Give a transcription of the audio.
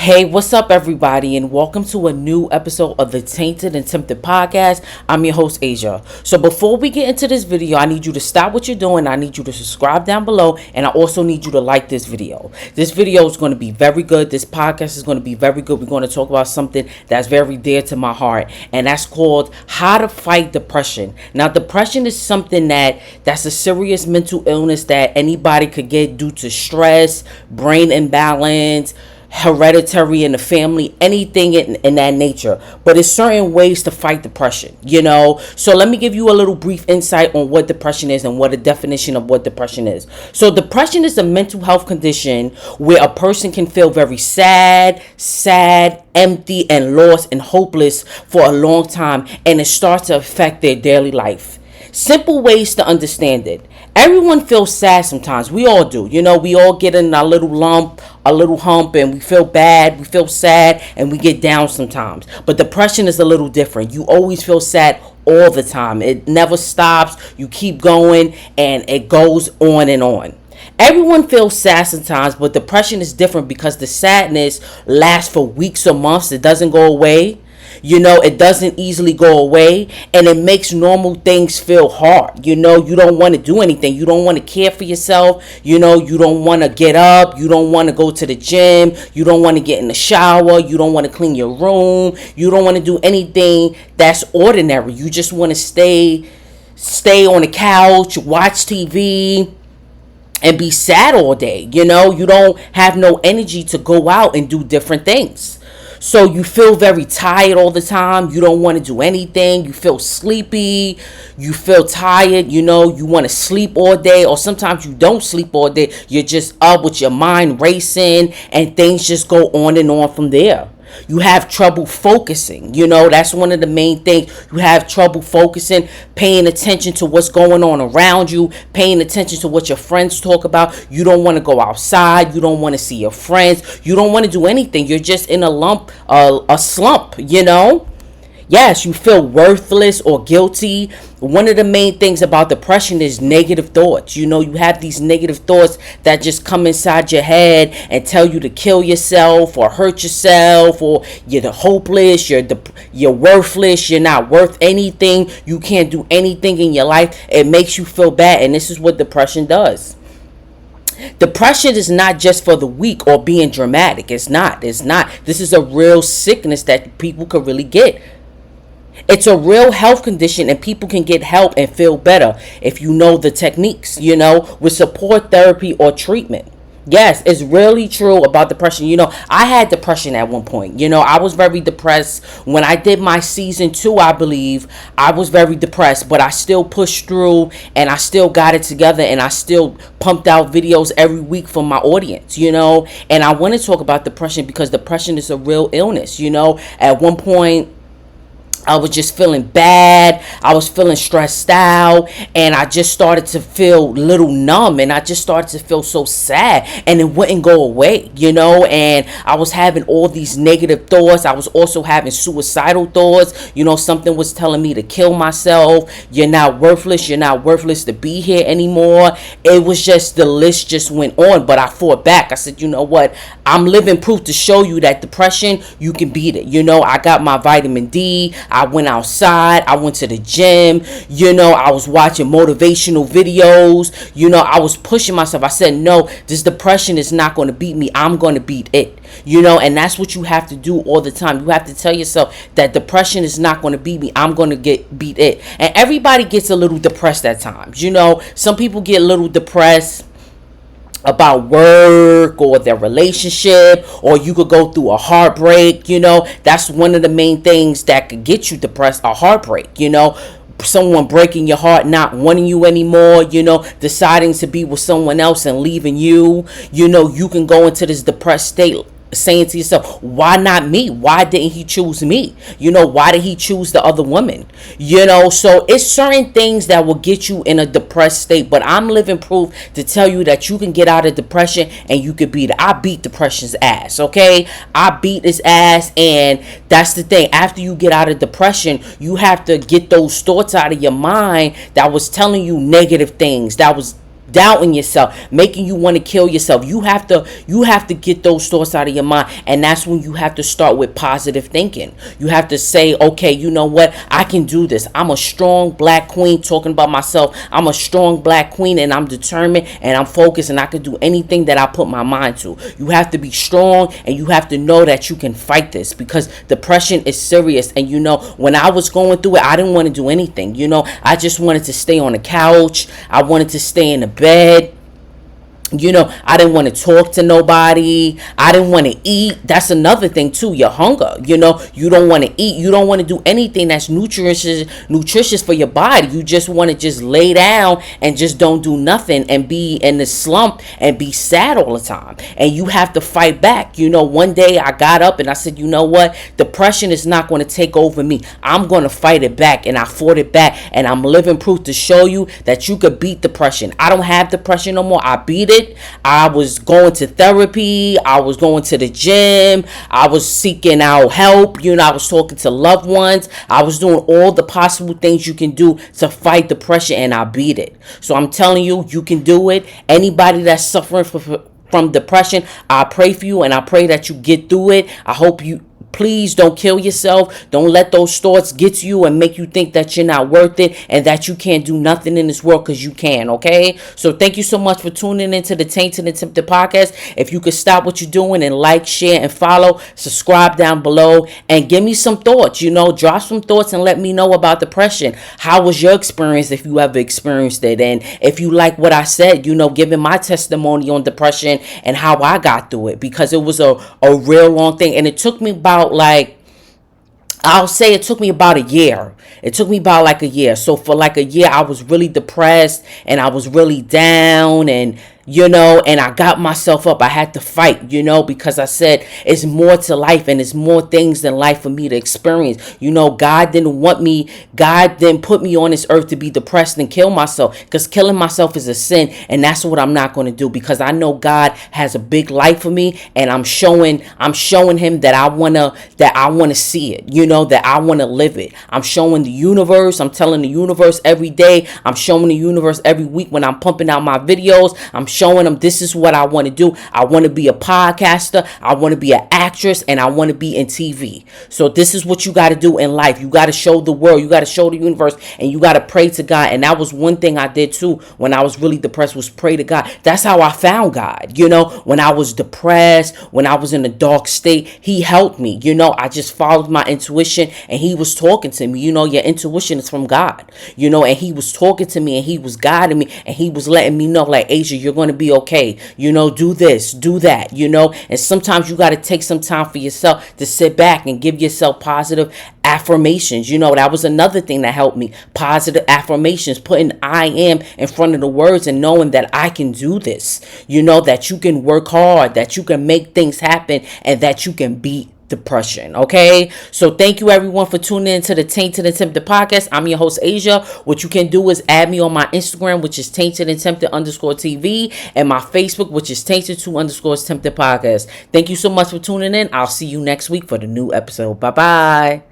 Hey, what's up, everybody, and welcome to a new episode of the Tainted and Tempted podcast. I'm your host, Asia. So, before we get into this video, I need you to stop what you're doing. I need you to subscribe down below, and I also need you to like this video. This video is going to be very good. This podcast is going to be very good. We're going to talk about something that's very dear to my heart, and that's called how to fight depression. Now, depression is something that's a serious mental illness that anybody could get due to stress, brain imbalance, hereditary in the family, anything in that nature. But it's certain ways to fight depression, so let me give you a little brief insight on what depression is and what a definition of what depression is. So depression is a mental health condition where a person can feel very sad, empty, and lost and hopeless for a long time, and it starts to affect their daily life. Simple ways to understand it. Everyone feels sad sometimes. We all do. We all get in a little hump, and we feel bad, we feel sad, and we get down sometimes. But depression is a little different. You always feel sad all the time. It never stops. You keep going, and it goes on and on. Everyone feels sad sometimes, but depression is different because the sadness lasts for weeks or months. It doesn't go away. It doesn't easily go away, and it makes normal things feel hard. You don't want to do anything. You don't want to care for yourself. You don't want to get up. You don't want to go to the gym. You don't want to get in the shower. You don't want to clean your room. You don't want to do anything that's ordinary. You just want to stay on the couch, watch TV, and be sad all day. You don't have no energy to go out and do different things. So you feel very tired all the time. You don't want to do anything. You feel sleepy. You feel tired. You want to sleep all day, or sometimes you don't sleep all day. You're just up with your mind racing, and things just go on and on from there. You have trouble focusing. That's one of the main things. You have trouble focusing, paying attention to what's going on around you, paying attention to what your friends talk about. You don't want to go outside. You don't want to see your friends. You don't want to do anything. You're just in a slump, Yes, you feel worthless or guilty. One of the main things about depression is negative thoughts. You have these negative thoughts that just come inside your head and tell you to kill yourself or hurt yourself, or you're hopeless, you're worthless, you're not worth anything, you can't do anything in your life. It makes you feel bad, and this is what depression does. Depression is not just for the weak or being dramatic. It's not. This is a real sickness that people could really get. It's a real health condition, and people can get help and feel better if you know the techniques, with support, therapy, or treatment. Yes, it's really true about depression. I had depression at one point. I was very depressed. When I did my season 2, I believe, I was very depressed, but I still pushed through, and I still got it together, and I still pumped out videos every week for my audience, And I want to talk about depression because depression is a real illness. At one point, I was just feeling bad. I was feeling stressed out, and I just started to feel a little numb, and I just started to feel so sad, and it wouldn't go away, and I was having all these negative thoughts. I was also having suicidal thoughts. Something was telling me to kill myself. You're not worthless. You're not worthless to be here anymore. It was just, the list just went on, but I fought back. I said, you know what? I'm living proof to show you that depression, you can beat it. I got my vitamin D. I went outside. I went to the gym. I was watching motivational videos. I was pushing myself. I said, no, this depression is not going to beat me. I'm going to beat it. And that's what you have to do all the time. You have to tell yourself that depression is not going to beat me. I'm going to beat it. And everybody gets a little depressed at times. Some people get a little depressed about work or their relationship, or you could go through a heartbreak. That's one of the main things that could get you depressed, a heartbreak. Someone breaking your heart, not wanting you anymore, deciding to be with someone else and leaving you. You can go into this depressed state saying to yourself, why not me? Why didn't he choose me? Why did he choose the other woman? So it's certain things that will get you in a depressed state, but I'm living proof to tell you that you can get out of depression and you can beat it. I beat depression's ass, okay? I beat its ass, and that's the thing. After you get out of depression, you have to get those thoughts out of your mind that was telling you negative things, that was doubting yourself, making you want to kill yourself. You have to get those thoughts out of your mind, and that's when you have to start with positive thinking. You have to say, okay, you know what, I can do this. I'm a strong black queen, talking about myself. I'm a strong black queen, and I'm determined, and I'm focused, and I can do anything that I put my mind to. You have to be strong, and you have to know that you can fight this, because depression is serious. And when I was going through it, I didn't want to do anything. I just wanted to stay on the couch. I wanted to stay in the bed. I didn't want to talk to nobody. I didn't want to eat. That's another thing too, your hunger. You don't want to eat. You don't want to do anything that's nutritious for your body. You just want to just lay down and just don't do nothing and be in the slump and be sad all the time. And you have to fight back. One day I got up and I said, you know what? Depression is not going to take over me. I'm going to fight it back. And I fought it back. And I'm living proof to show you that you could beat depression. I don't have depression no more. I beat it. I was going to therapy. I was going to the gym. I was seeking out help. I was talking to loved ones. I was doing all the possible things you can do to fight depression, and I beat it. So I'm telling you, you can do it. Anybody that's suffering from depression, I pray for you, and I pray that you get through it. I hope you... Please don't kill yourself. Don't let those thoughts get to you and make you think that you're not worth it and that you can't do nothing in this world, because you can, okay? So thank you so much for tuning into the Tainted and Tempted podcast. If you could stop what you're doing and like, share, and follow, subscribe down below, and give me some thoughts. Drop some thoughts and let me know about depression. How was your experience, if you ever experienced it? And if you like what I said, giving my testimony on depression and how I got through it, because it was a real long thing, and it took me about I'll say it took me about a year. It took me about like a year. So for like a year, I was really depressed and I was really down, and and I got myself up. I had to fight, because I said it's more to life and it's more things than life for me to experience. God didn't want me. God didn't put me on this earth to be depressed and kill myself, because killing myself is a sin, and that's what I'm not going to do, because I know God has a big life for me, and I'm showing him that I want to see it, that I want to live it. I'm showing the universe. I'm telling the universe every day. I'm showing the universe every week when I'm pumping out my videos. I'm showing them this is what I want to do. I want to be a podcaster. I want to be an actress, and I want to be in TV. So this is what you got to do in life. You got to show the world. You got to show the universe, and you got to pray to God. And that was one thing I did too when I was really depressed, was pray to God. That's how I found God. When I was depressed, when I was in a dark state, He helped me. I just followed my intuition, and He was talking to me. Your intuition is from God. And He was talking to me, and He was guiding me, and He was letting me know, like, Asia, you're going to be okay. Do this, do that, and sometimes you got to take some time for yourself to sit back and give yourself positive affirmations. That was another thing that helped me. Positive affirmations, putting I am in front of the words and knowing that I can do this, that you can work hard, that you can make things happen, and that you can beat depression. Okay, so thank you everyone for tuning into the Tainted and Tempted podcast. I'm your host, Asia. What you can do is add me on my Instagram, which is Tainted and Tempted _TV, and my Facebook, which is Tainted 2 _ Tempted podcast. Thank you so much for tuning in. I'll see you next week for the new episode. Bye bye.